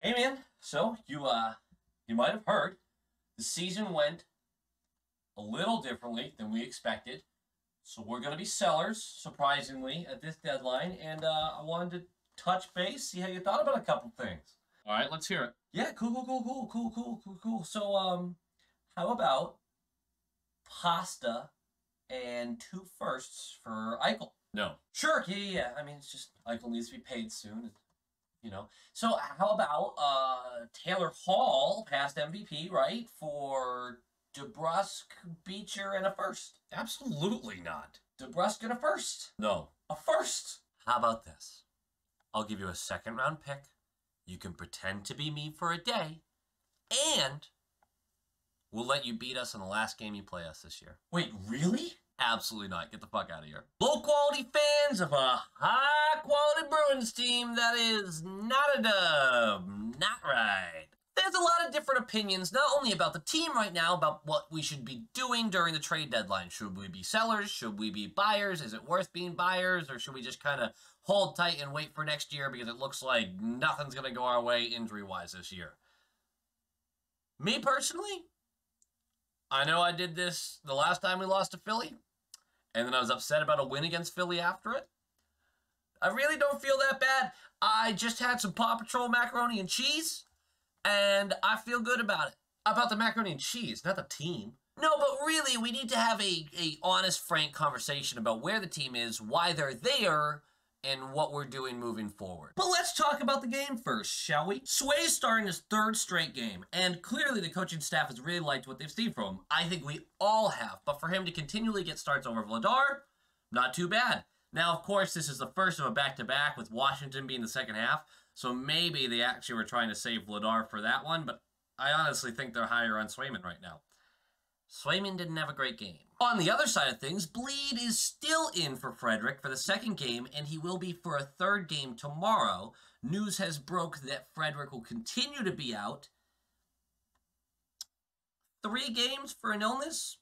Hey man, so you might have heard the season went a little differently than we expected. So we're gonna be sellers, surprisingly, at this deadline, and I wanted to touch base, see how you thought about a couple things. All right, let's hear it. Yeah, cool. So how about pasta and 2 firsts for Eichel? No. Sure, yeah. I mean, it's just Eichel needs to be paid soon. So how about Taylor Hall, past MVP, right, for DeBrusk, Beecher, and a first? Absolutely not. DeBrusk and a first. No. A first. How about this? I'll give you a 2nd round pick. You can pretend to be me for a day, and we'll let you beat us in the last game you play us this year. Wait, really? Absolutely not. Get the fuck out of here. Low-quality fans of a high-quality Bruins team that is not a dub. Not right. There's a lot of different opinions, not only about the team right now, about what we should be doing during the trade deadline. Should we be sellers? Should we be buyers? Is it worth being buyers? Or should we just kind of hold tight and wait for next year because it looks like nothing's going to go our way injury-wise this year? Me personally, I know I did this the last time we lost to Philly, and then I was upset about a win against Philly after it. I really don't feel that bad. I just had some Paw Patrol macaroni and cheese, and I feel good about it. About the macaroni and cheese, not the team. No, but really, we need to have a honest, frank conversation about where the team is, why they're there, and what we're doing moving forward. But let's talk about the game first, shall we? Sway's starting his 3rd straight game, and clearly the coaching staff has really liked what they've seen from him. I think we all have, but for him to continually get starts over Vladar, not too bad. Now, of course, this is the first of a back-to-back with Washington being the second half, so maybe they actually were trying to save Vladar for that one, but I honestly think they're higher on Swayman right now. Swayman didn't have a great game. On the other side of things, Bleed is still in for Frederick for the 2nd game, and he will be for a 3rd game tomorrow. News has broke that Frederick will continue to be out. 3 games for an illness?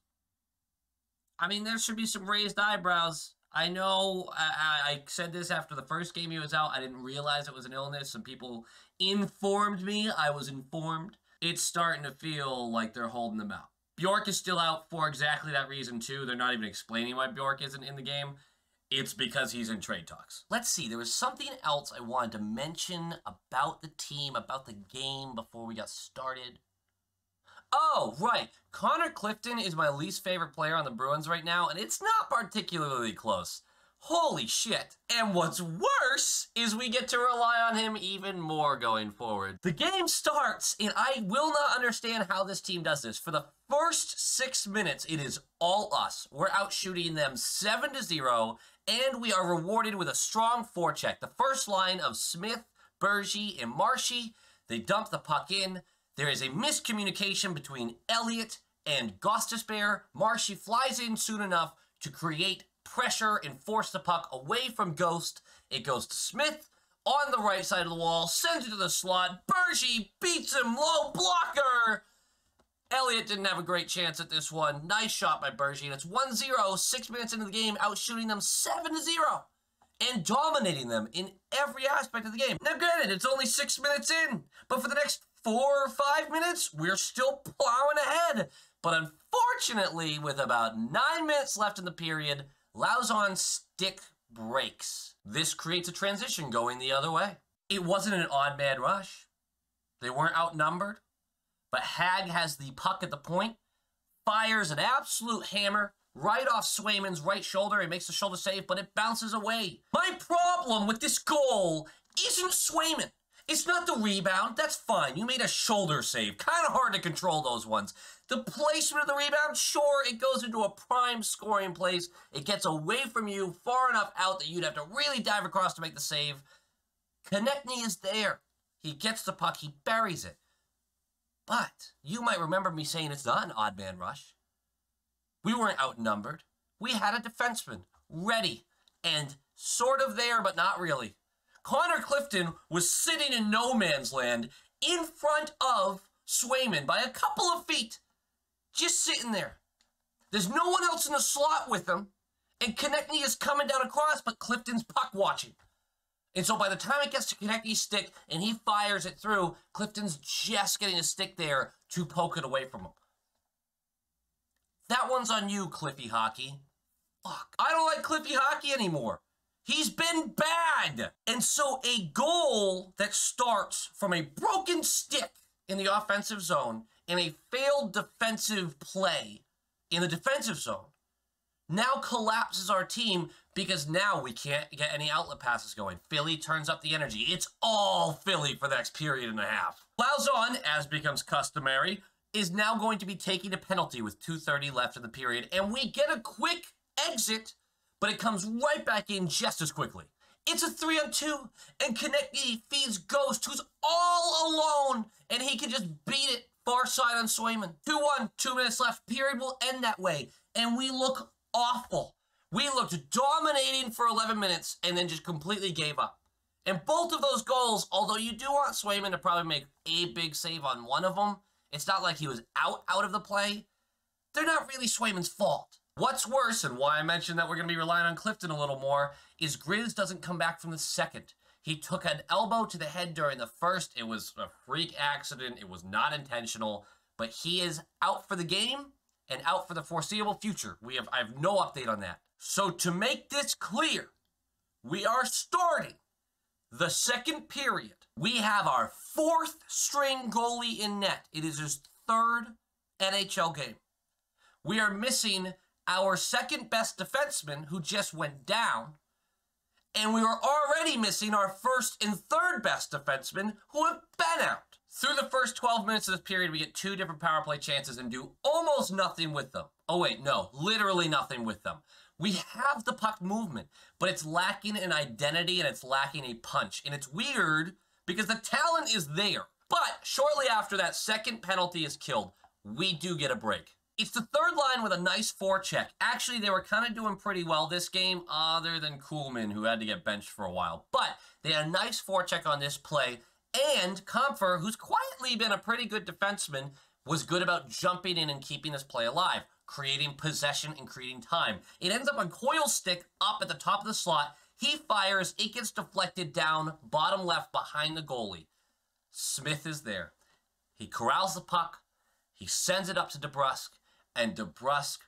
I mean, there should be some raised eyebrows. I know I said this after the 1st game he was out. I didn't realize it was an illness. Some people informed me. I was informed. It's starting to feel like they're holding him out. Bjork is still out for exactly that reason, too. They're not even explaining why Bjork isn't in the game. It's because he's in trade talks. Let's see. There was something else I wanted to mention about the team, about the game before we got started. Oh, right. Connor Clifton is my least favorite player on the Bruins right now, and it's not particularly close. Holy shit. And what's worse is we get to rely on him even more going forward. The game starts, and I will not understand how this team does this. For the first 6 minutes, it is all us. We're out shooting them 7-0, and we are rewarded with a strong forecheck. The first line of Smith, Bergie, and Marshy, they dump the puck in. There is a miscommunication between Elliott and Gostisbehere. Marshy flies in soon enough to create pressure and force the puck away from Ghost. It goes to Smith on the right side of the wall, sends it to the slot. Bergie beats him, low blocker. Elliott didn't have a great chance at this one. Nice shot by Bergie, and it's 1-0, 6 minutes into the game, out shooting them 7-0 and dominating them in every aspect of the game. Now granted, it's only 6 minutes in, but for the next 4 or 5 minutes, we're still plowing ahead. But unfortunately, with about 9 minutes left in the period, Lauzon's stick breaks. This creates a transition going the other way. It wasn't an odd man rush. They weren't outnumbered. But Hag has the puck at the point, fires an absolute hammer right off Swayman's right shoulder. He makes the shoulder save, but it bounces away. My problem with this goal isn't Swayman. It's not the rebound. That's fine. You made a shoulder save. Kind of hard to control those ones. The placement of the rebound, sure, it goes into a prime scoring place. It gets away from you far enough out that you'd have to really dive across to make the save. Konechny is there. He gets the puck. He buries it. But you might remember me saying it's not an odd man rush. We weren't outnumbered. We had a defenseman ready and sort of there, but not really. Connor Clifton was sitting in no man's land in front of Swayman by a couple of feet, just sitting there. There's no one else in the slot with him, and Konechny is coming down across, but Clifton's puck watching. And so by the time it gets to Konecny's stick and he fires it through, Clifton's just getting a stick there to poke it away from him. That one's on you, Cliffy Hockey. Fuck. I don't like Cliffy Hockey anymore. He's been bad. And so a goal that starts from a broken stick in the offensive zone and a failed defensive play in the defensive zone now collapses our team because now we can't get any outlet passes going. Philly turns up the energy. It's all Philly for the next period and a half. Lauzon, as becomes customary, is now going to be taking a penalty with 2:30 left in the period, and we get a quick exit, but it comes right back in just as quickly. It's a 3-on-2, and Konecny feeds Ghost, who's all alone, and he can just beat it far side on Swayman. 2-1, 2 minutes left. Period will end that way, and we look awful. We looked dominating for 11 minutes and then just completely gave up. And both of those goals, although you do want Swayman to probably make a big save on one of them, it's not like he was out of the play. They're not really Swayman's fault. What's worse, and why I mentioned that we're going to be relying on Clifton a little more, is Grizz doesn't come back from the second. He took an elbow to the head during the first. It was a freak accident. It was not intentional. But he is out for the game and out for the foreseeable future. I have no update on that. So to make this clear, we are starting the second period. We have our 4th string goalie in net. It is his 3rd NHL game. We are missing our 2nd best defenseman who just went down. And we were already missing our 1st and 3rd best defensemen who have been out. Through the first 12 minutes of this period, we get 2 different power play chances and do almost nothing with them. Oh wait, no, literally nothing with them. We have the puck movement, but it's lacking an identity and it's lacking a punch. And it's weird because the talent is there. But shortly after that second penalty is killed, we do get a break. It's the 3rd line with a nice forecheck. Actually, they were kind of doing pretty well this game, other than Kuhlman, who had to get benched for a while. But they had a nice forecheck on this play, and Comfer, who's quietly been a pretty good defenseman, was good about jumping in and keeping this play alive, creating possession and creating time. It ends up on Coyle's stick up at the top of the slot. He fires, it gets deflected down, bottom left behind the goalie. Smith is there. He corrals the puck. He sends it up to DeBrusk, and DeBrusk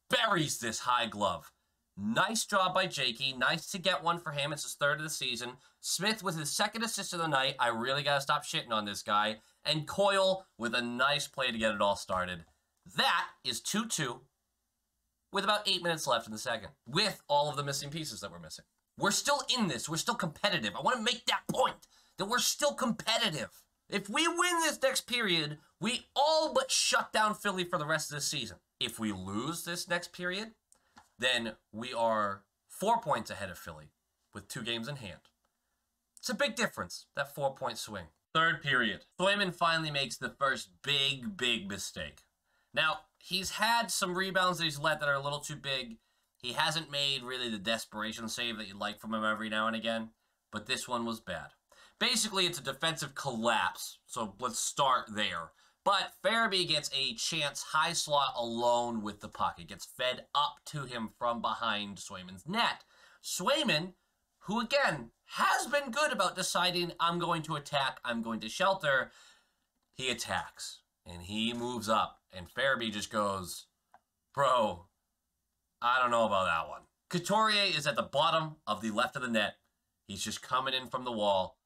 buries this high glove. Nice job by Jakey. Nice to get one for him. It's his 3rd of the season. Smith with his 2nd assist of the night. I really got to stop shitting on this guy. And Coyle with a nice play to get it all started. That is 2-2 with about 8 minutes left in the second, with all of the missing pieces that we're missing. We're still in this. We're still competitive. I want to make that point, that we're still competitive. If we win this next period, we all but shut down Philly for the rest of this season. If we lose this next period, then we are 4 points ahead of Philly with 2 games in hand. It's a big difference, that 4-point swing. 3rd period. Swayman finally makes the first big mistake. Now, he's had some rebounds that he's let that are a little too big. He hasn't made really the desperation save that you'd like from him every now and again, but this one was bad. Basically, it's a defensive collapse, so let's start there. But Farabee gets a chance high slot alone with the puck. It gets fed up to him from behind Swayman's net. Swayman, who again has been good about deciding, I'm going to attack, I'm going to shelter, he attacks. And he moves up, and Farabee just goes, bro, I don't know about that one. Couturier is at the bottom of the left of the net. He's just coming in from the wall.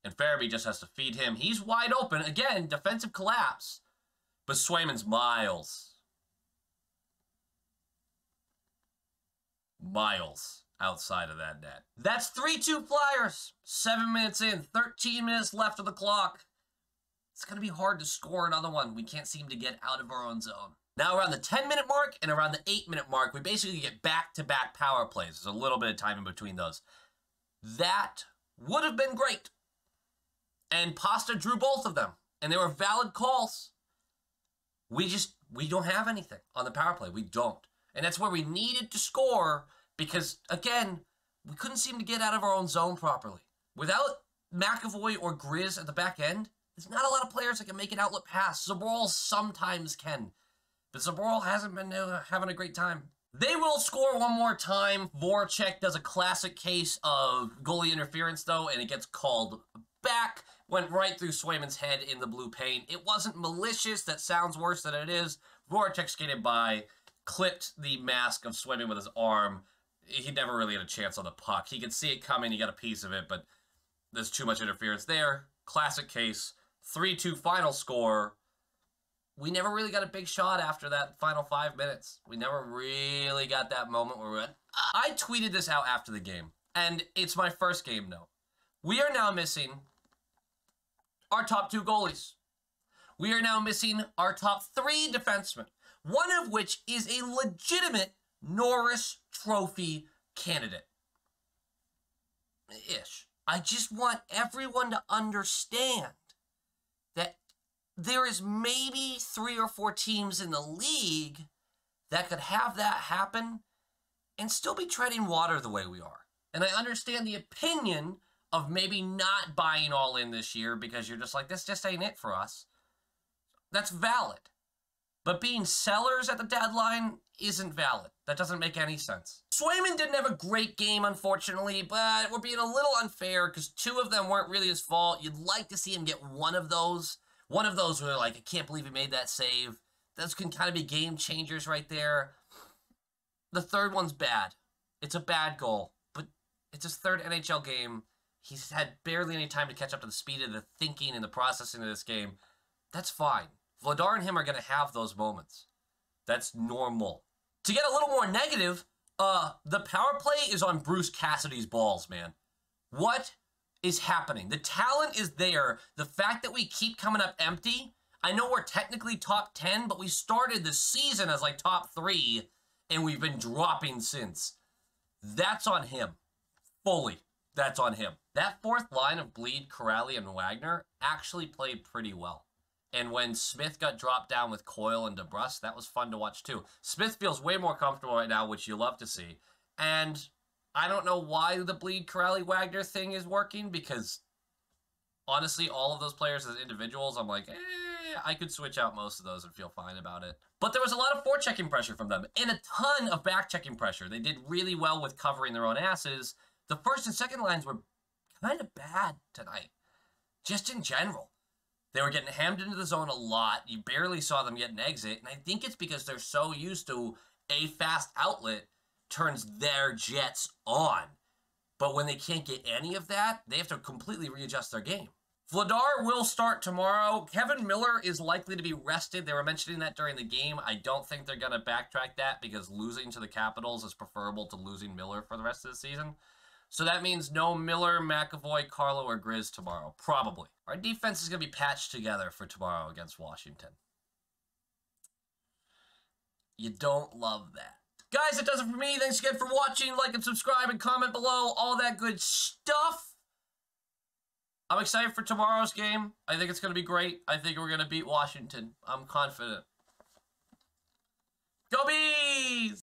And Farabee just has to feed him. He's wide open. Again, defensive collapse. But Swayman's miles outside of that net. That's 3-2 Flyers. 7 minutes in. 13 minutes left of the clock. It's going to be hard to score another one. We can't seem to get out of our own zone. Now around the 10-minute mark and around the 8-minute mark, we basically get back-to-back power plays. There's a little bit of time in between those. That would have been great. And Pasta drew both of them. And they were valid calls. We don't have anything on the power play. We don't. And that's where we needed to score because, again, we couldn't seem to get out of our own zone properly. Without McAvoy or Grizz at the back end, there's not a lot of players that can make an outlet pass. Zaboral sometimes can. But Zaboral hasn't been having a great time. They will score one more time. Voracek does a classic case of goalie interference, though, and it gets called back. Went right through Swayman's head in the blue paint. It wasn't malicious. That sounds worse than it is. Voracek skated by, clipped the mask of Swayman with his arm. He never really had a chance on the puck. He could see it coming. He got a piece of it, but there's too much interference there. Classic case. 3-2 final score. We never really got a big shot after that final 5 minutes. We never really got that moment where we went, I tweeted this out after the game, and it's my first game note. We are now missing our top 2 goalies. We are now missing our top 3 defensemen, one of which is a legitimate Norris Trophy candidate. Ish. I just want everyone to understand that there is maybe 3 or 4 teams in the league that could have that happen and still be treading water the way we are. And I understand the opinion of maybe not buying all in this year because you're just like, this just ain't it for us. That's valid. But being sellers at the deadline isn't valid. That doesn't make any sense. Swayman didn't have a great game, unfortunately, but we're being a little unfair because 2 of them weren't really his fault. You'd like to see him get one of those. One of those where, like, I can't believe he made that save. Those can kind of be game changers right there. The third one's bad. It's a bad goal, but it's his 3rd NHL game. He's had barely any time to catch up to the speed of the thinking and the processing of this game. That's fine. Vladar and him are going to have those moments. That's normal. To get a little more negative, the power play is on Bruce Cassidy's balls, man. What is happening? The talent is there. The fact that we keep coming up empty, I know we're technically top 10, but we started the season as like top 3, and we've been dropping since. That's on him. Fully. That's on him. That 4th line of Bleed, Corrali, and Wagner actually played pretty well. And when Smith got dropped down with Coyle and DeBrusque, that was fun to watch too. Smith feels way more comfortable right now, which you love to see. And I don't know why the Bleed, Corrali, Wagner thing is working, because honestly, all of those players as individuals, I'm like, I could switch out most of those and feel fine about it. But there was a lot of forechecking pressure from them and a ton of back-checking pressure. They did really well with covering their own asses. The first and second lines were kind of bad tonight, just in general. They were getting hammed into the zone a lot. You barely saw them get an exit, and I think it's because they're so used to a fast outlet turns their jets on. But when they can't get any of that, they have to completely readjust their game. Vladar will start tomorrow. Kevin Miller is likely to be rested. They were mentioning that during the game. I don't think they're going to backtrack that because losing to the Capitals is preferable to losing Miller for the rest of the season. So that means no Miller, McAvoy, Carlo, or Grizz tomorrow. Probably. Our defense is going to be patched together for tomorrow against Washington. You don't love that. Guys, that does it for me. Thanks again for watching. Like and subscribe and comment below. All that good stuff. I'm excited for tomorrow's game. I think it's going to be great. I think we're going to beat Washington. I'm confident. Go Bees!